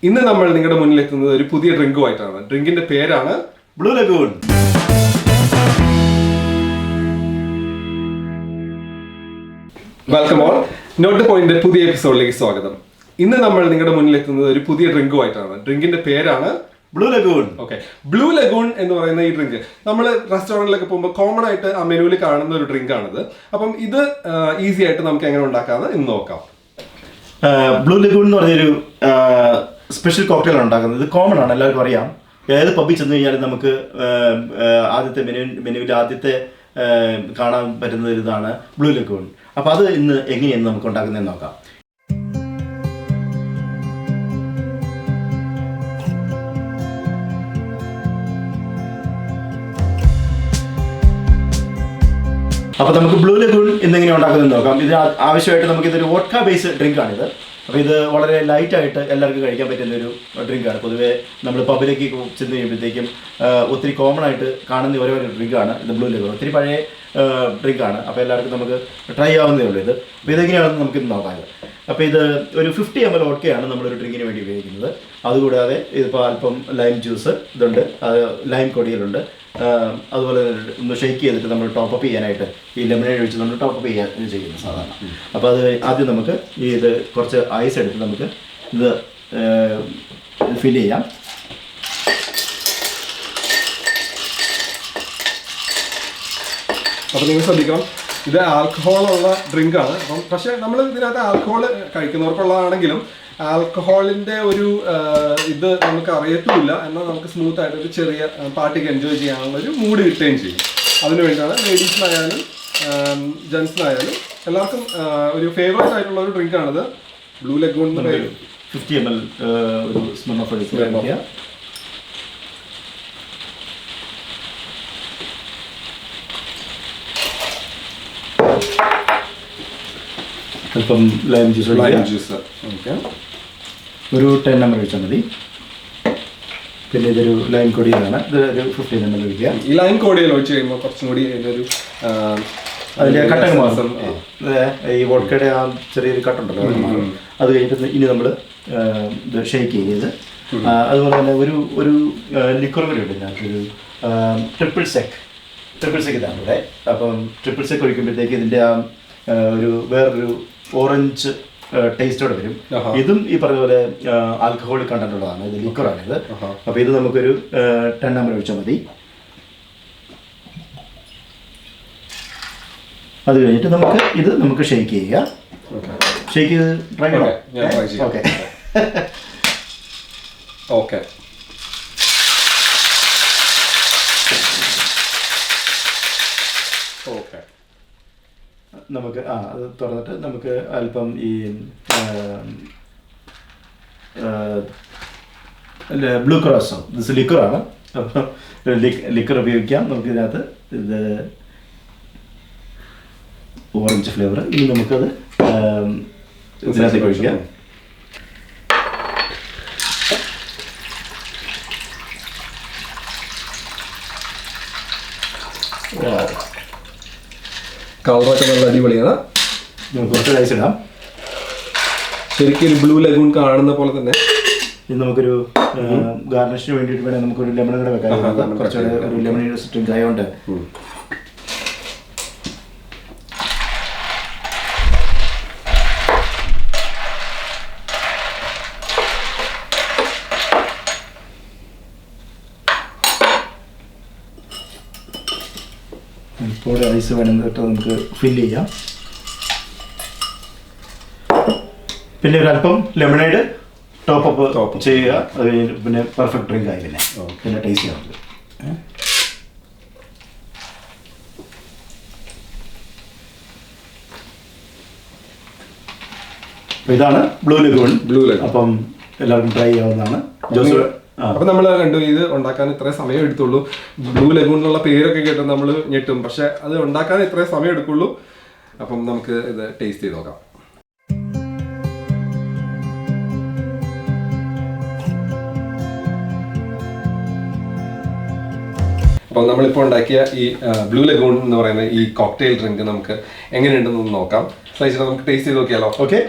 ഇന്ന് നമ്മൾ നിങ്ങളുടെ മുന്നിൽ എത്തുന്നത് ഒരു പുതിയ ഡ്രിങ്കുമായിട്ടാണ്. ഡ്രിങ്കിന്റെ പേരാണ് blue lagoon. Welcome all. Not the point പുതിയ എപ്പിസോഡിലേക്ക് സ്വാഗതം. ഇന്ന് നമ്മൾ നിങ്ങളുടെ മുന്നിൽ എത്തുന്നത് ഒരു പുതിയ ഡ്രിങ്കുമായിട്ടാണ്. ഡ്രിങ്കിന്റെ പേരാണ് blue lagoon. Okay, blue lagoon എന്ന് പറയുന്ന ഈ ഡ്രിങ്ക് നമ്മൾ റെസ്റ്റോറൻറ്റിലൊക്കെ പോകുമ്പോൾ കോമൺ ആയിട്ട് ആ മെനുവിൽ കാണുന്ന ഒരു ഡ്രിങ്ക് ആണിത്. അപ്പം ഇത് ഈസി ആയിട്ട് നമുക്ക് എങ്ങനെ ഉണ്ടാക്കാമെന്ന് ഇന്ന് നോക്കാം. ബ്ലൂ ലഗൂൺ എന്ന് പറഞ്ഞൊരു സ്പെഷ്യൽ കോക്ടെയിൽ ആണ് ഉണ്ടാക്കുന്നത്. ഇത് കോമൺ ആണ്, എല്ലാവർക്കും അറിയാം. ഏത് പബ്ബിൽ ചെന്ന് കഴിഞ്ഞാലും നമുക്ക് ആദ്യത്തെ മെനുവിൽ ആദ്യത്തെ കാണാൻ പറ്റുന്ന ഇതാണ് ബ്ലൂ ലഗൂൺ. അപ്പോൾ അത് ഇന്ന് എങ്ങനെയാണ് നമുക്ക് ഉണ്ടാക്കുന്നതെന്ന് നോക്കാം. അപ്പോൾ നമുക്ക് ബ്ലൂ ലഗൂൺ ഇന്നെങ്ങനെ ഉണ്ടാക്കുന്നതെന്ന് നോക്കാം. ഇത് ആവശ്യമായിട്ട് നമുക്കിതൊരു വോഡ്ക ബേസ് ഡ്രിങ്കാണിത്. അപ്പോൾ ഇത് വളരെ ലൈറ്റായിട്ട് എല്ലാവർക്കും കഴിക്കാൻ പറ്റുന്ന ഒരു ഡ്രിങ്കാണ്. പൊതുവേ നമ്മൾ പബ്ബിലേക്ക് ചെന്ന് കഴിയുമ്പോഴത്തേക്കും ഒത്തിരി കോമൺ ആയിട്ട് കാണുന്ന ഒരേ ഒരു ഡ്രിങ്കാണ് ഇത് ബ്ലൂ ലഗൂൺ. ഒത്തിരി പഴയ ഡ്രിങ്കാണ്. അപ്പോൾ എല്ലാവർക്കും നമുക്ക് ട്രൈ ആവുന്നതേ ഉള്ളൂ ഇത്. അപ്പോൾ ഇതെങ്ങനെയാണെന്ന് നമുക്കിന്ന് നോക്കാം. അപ്പോൾ ഇത് ഒരു 50 ml വോഡ്കയാണ് നമ്മളൊരു ഡ്രിങ്കിന് വേണ്ടി ഉപയോഗിക്കുന്നത്. അതുകൂടാതെ ഇതിപ്പോൾ അല്പം ലൈം ജ്യൂസ് ഇതുണ്ട്, ലൈം കൊടിയലുണ്ട്. അതുപോലെ ഒന്ന് ഷെയ്ക്ക് ചെയ്തിട്ട് നമ്മൾ ടോപ്പപ്പ് ചെയ്യാനായിട്ട് ഈ ലെമണേഡ് ഒഴിച്ച് നമ്മൾ ടോപ്പപ്പ് ചെയ്യുന്നത് സാധാരണ. അപ്പോൾ അത് ആദ്യം നമുക്ക് ഇത് കുറച്ച് ഐസ് എടുത്ത് നമുക്ക് ഇത് ഫില്ല് ചെയ്യാം. അപ്പോൾ നിങ്ങൾ ശ്രദ്ധിക്കണം, ഇത് ആൽക്കഹോളുള്ള ഡ്രിങ്കാണ്. അപ്പം പക്ഷേ നമ്മൾ ഇതിനകത്ത് ആൽക്കഹോൾ കഴിക്കുന്നവർക്കുള്ളതാണെങ്കിലും ആൽക്കഹോളിൻ്റെ ഒരു ഇത് നമുക്ക് അറിയത്തുമില്ല. എന്നാൽ നമുക്ക് സ്മൂത്ത് ആയിട്ട് ഒരു ചെറിയ പാർട്ടിക്ക് എൻജോയ് ചെയ്യാനുള്ള ഒരു മൂഡ് കിട്ടുകയും ചെയ്യും. അതിനു വേണ്ടിയാണ് ലേഡീസിനായാലും ജെൻസിനായാലും എല്ലാവർക്കും ഒരു ഫേവറേറ്റ് ആയിട്ടുള്ള ഒരു ഡ്രിങ്കാണിത്. ബ്ലൂ ലഗൂൺ എന്ന് പറയും. 50 ml ഒരു സ്മിർനോഫ് എടുക്കുക. അല്പം ലൈം ജ്യൂസ് ഓക്കെ, ഒരു 10 ml ഒഴിച്ചാൽ മതി. പിന്നെ ഇതൊരു ലൈം കൊടിയലാണ്. ഇത് ഒരു 15 ml ഒഴിക്കുക. ഈ ലൈം കൊടിയൽ ഒഴിച്ച് കഴിയുമ്പോൾ കുറച്ചും കൂടി അതിൻ്റെ അതിൻ്റെ കട്ടങ്ങ് മാസം ഈ വോഡ്കയുടെ ആ ചെറിയൊരു കട്ടുണ്ടല്ലോ അത് മാറും. അത് കഴിഞ്ഞിട്ട് ഇനി നമ്മൾ ഇത് ഷെയ്ക്ക് ചെയ്ത് അതുപോലെ തന്നെ ഒരു ലിക്വർ കൂടി ഉണ്ട്. ഞങ്ങൾക്കൊരു ട്രിപ്പിൾ സെക്ക് ഇതാണ് ഇവിടെ. അപ്പം ട്രിപ്പിൾ സെക്ക് ഒഴിക്കുമ്പോഴത്തേക്ക് ഇതിൻ്റെ ആ ഒരു വേറൊരു ഓറഞ്ച് ടേസ്റ്റോടെ വരും. ഇതും ഈ പറഞ്ഞ പോലെ ആൽക്കഹോളിക് കണ്ടന്റ് ഉള്ളതാണ്. ഇത് ലിക്വറാണിത്. അപ്പോൾ ഇത് നമുക്കൊരു 10 ml ഒഴിച്ചാൽ മതി. അത് കഴിഞ്ഞിട്ട് നമുക്ക് ഷെയ്ക്ക് ചെയ്യുക. ഷെയ്ക്ക് ചെയ്ത് ട്രൈ ചെയ്യണം. ഓക്കെ ഓക്കെ ഓക്കെ നമുക്ക് അത് തുറന്നിട്ട് നമുക്ക് അല്പം ഈ ബ്ലൂ ക്യുറാസോ, ഇത് ലിക്വറാണ്. അപ്പം ലിക്വർ ഉപയോഗിക്കാം നമുക്ക് ഇതിനകത്ത്. ഇത് ഓറഞ്ച് ഫ്ലേവർ. ഇനി നമുക്കത് ഇതിനകത്തേക്ക് ഒഴിക്കാം. കളറൊക്കെ നല്ല അടിപൊളിയാണ്. നമുക്ക് കുറച്ച് ഐസ് ഇടാം. ശരിക്കും ഒരു ബ്ലൂ ലഗൂൺ കാണുന്ന പോലെ തന്നെ. ഇത് നമുക്കൊരു ഗാർണിഷിന് വേണ്ടിയിട്ട് വേണമെങ്കിൽ നമുക്കൊരു ലെമൺ കൂടെ വെക്കാം. കുറച്ചുകൂടെ ഒരു ലെമൺ സ്ട്രിങ് ആയതുകൊണ്ട് ഇപ്പോൾ ഐസ് വേണമെന്നിട്ട് നമുക്ക് ഫില്ല് ചെയ്യാം. പിന്നെ ഒരല്പം ലെമണേഡ് ടോപ്പ് ചെയ്യുക. അത് കഴിഞ്ഞിട്ട് പിന്നെ പെർഫെക്റ്റ് ഡ്രിങ്ക് ആയി. പിന്നെ ടേസ്റ്റ് ചെയ്യാം. അപ്പോൾ ഇതാണ് ബ്ലൂ ലഗൂൺ. അപ്പം എല്ലാവർക്കും ട്രൈ ചെയ്യാവുന്നതാണ്. ജോസ് അപ്പൊ നമ്മൾ കണ്ടു, ഇത് ഉണ്ടാക്കാൻ ഇത്രയും സമയം എടുത്തുള്ളൂ. ബ്ലൂ ലഗൂൺ എന്നുള്ള പേരൊക്കെ കേട്ട് നമ്മൾ ഞെട്ടും, പക്ഷെ അത് ഉണ്ടാക്കാൻ ഇത്രയും സമയം എടുക്കുള്ളൂ. അപ്പം നമുക്ക് ഇത് ടേസ്റ്റ് ചെയ്ത് നോക്കാം. അപ്പോൾ നമ്മളിപ്പോൾ ഉണ്ടാക്കിയ ഈ ബ്ലൂ ലഗൂൺ എന്ന് പറയുന്ന ഈ കോക്ടെയിൽ ഡ്രിങ്ക് നമുക്ക് എങ്ങനെയുണ്ടെന്ന് നോക്കാം. സൈസ് നമുക്ക് ടേസ്റ്റ് ചെയ്ത് നോക്കിയാലോ? ഓക്കെ.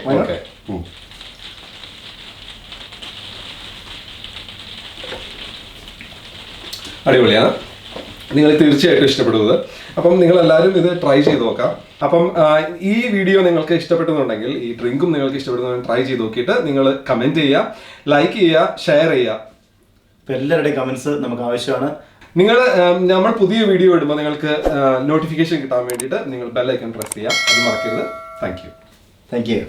അടിപൊളിയാണ്. നിങ്ങൾ തീർച്ചയായിട്ടും ഇഷ്ടപ്പെടുന്നത്. അപ്പം നിങ്ങളെല്ലാവരും ഇത് ട്രൈ ചെയ്ത് നോക്കാം. അപ്പം ഈ വീഡിയോ നിങ്ങൾക്ക് ഇഷ്ടപ്പെടുന്നുണ്ടെങ്കിൽ, ഈ ഡ്രിങ്കും നിങ്ങൾക്ക് ഇഷ്ടപ്പെടുന്നുണ്ടെങ്കിൽ ട്രൈ ചെയ്ത് നോക്കിയിട്ട് നിങ്ങൾ കമൻറ്റ് ചെയ്യുക, ലൈക്ക് ചെയ്യുക, ഷെയർ ചെയ്യുക. അപ്പോൾ എല്ലാവരുടെയും കമൻസ് നമുക്ക് ആവശ്യമാണ്. നമ്മൾ പുതിയ വീഡിയോ ഇടുമ്പോൾ നിങ്ങൾക്ക് നോട്ടിഫിക്കേഷൻ കിട്ടാൻ വേണ്ടിയിട്ട് നിങ്ങൾ ബെൽ ഐക്കൺ പ്രസ് ചെയ്യുക, അത് മറക്കരുത്. Thank you.